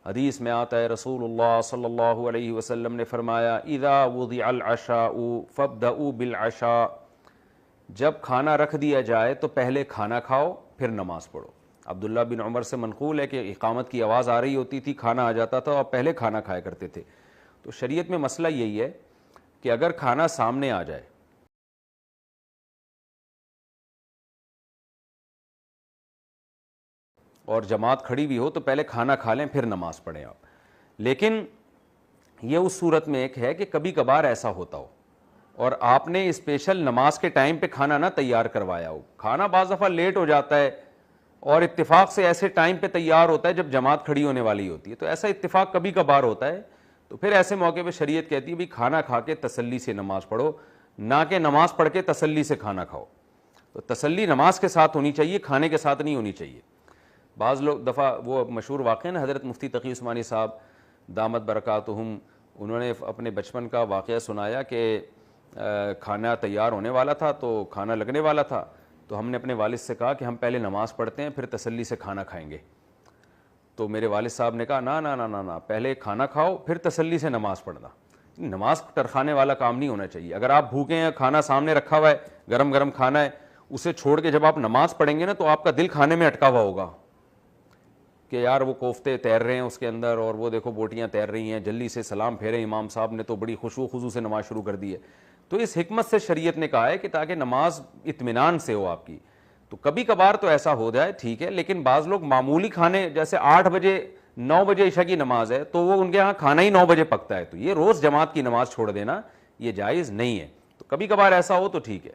حدیث میں آتا ہے رسول اللہ صلی اللہ علیہ وسلم نے فرمایا اذا وضع العشاء فابدؤوا بالعشاء، جب کھانا رکھ دیا جائے تو پہلے کھانا کھاؤ پھر نماز پڑھو۔ عبداللہ بن عمر سے منقول ہے کہ اقامت کی آواز آ رہی ہوتی تھی، کھانا آ جاتا تھا اور پہلے کھانا کھایا کرتے تھے۔ تو شریعت میں مسئلہ یہی ہے کہ اگر کھانا سامنے آ جائے اور جماعت کھڑی بھی ہو تو پہلے کھانا کھا لیں پھر نماز پڑھیں آپ۔ لیکن یہ اس صورت میں ایک ہے کہ کبھی کبھار ایسا ہوتا ہو اور آپ نے اسپیشل نماز کے ٹائم پہ کھانا نہ تیار کروایا ہو، کھانا بعض دفعہ لیٹ ہو جاتا ہے اور اتفاق سے ایسے ٹائم پہ تیار ہوتا ہے جب جماعت کھڑی ہونے والی ہوتی ہے، تو ایسا اتفاق کبھی کبھار ہوتا ہے، تو پھر ایسے موقع پہ شریعت کہتی ہے بھی کھانا کھا کے تسلی سے نماز پڑھو، نہ کہ نماز پڑھ کے تسلی سے کھانا کھاؤ۔ تو تسلی نماز کے ساتھ ہونی چاہیے، کھانے کے ساتھ نہیں ہونی چاہیے۔ بعض لوگ دفعہ وہ مشہور واقعہ نا، حضرت مفتی تقی عثمانی صاحب دامت برکاتہم، انہوں نے اپنے بچپن کا واقعہ سنایا کہ کھانا تیار ہونے والا تھا تو کھانا لگنے والا تھا، تو ہم نے اپنے والد سے کہا کہ ہم پہلے نماز پڑھتے ہیں پھر تسلی سے کھانا کھائیں گے۔ تو میرے والد صاحب نے کہا نا نا نا نا نا، پہلے کھانا کھاؤ پھر تسلی سے نماز پڑھنا۔ نماز ٹرخانے والا کام نہیں ہونا چاہیے۔ اگر آپ بھوکے ہیں، کھانا سامنے رکھا ہوا ہے، گرم گرم کھانا ہے، اسے چھوڑ کے جب آپ نماز پڑھیں گے نا تو آپ کا دل کھانے میں اٹکا ہوا ہوگا کہ یار وہ کوفتے تیر رہے ہیں اس کے اندر اور وہ دیکھو بوٹیاں تیر رہی ہیں، جلدی سے سلام پھیرے، امام صاحب نے تو بڑی خشوع و خضوع سے نماز شروع کر دی ہے۔ تو اس حکمت سے شریعت نے کہا ہے کہ تاکہ نماز اطمینان سے ہو آپ کی، تو کبھی کبھار تو ایسا ہو جائے ٹھیک ہے، لیکن بعض لوگ معمولی کھانے، جیسے 8 بجے 9 بجے عشاء کی نماز ہے تو وہ ان کے ہاں کھانا ہی 9 بجے پکتا ہے، تو یہ روز جماعت کی نماز چھوڑ دینا یہ جائز نہیں ہے۔ تو کبھی کبھار ایسا ہو تو ٹھیک ہے۔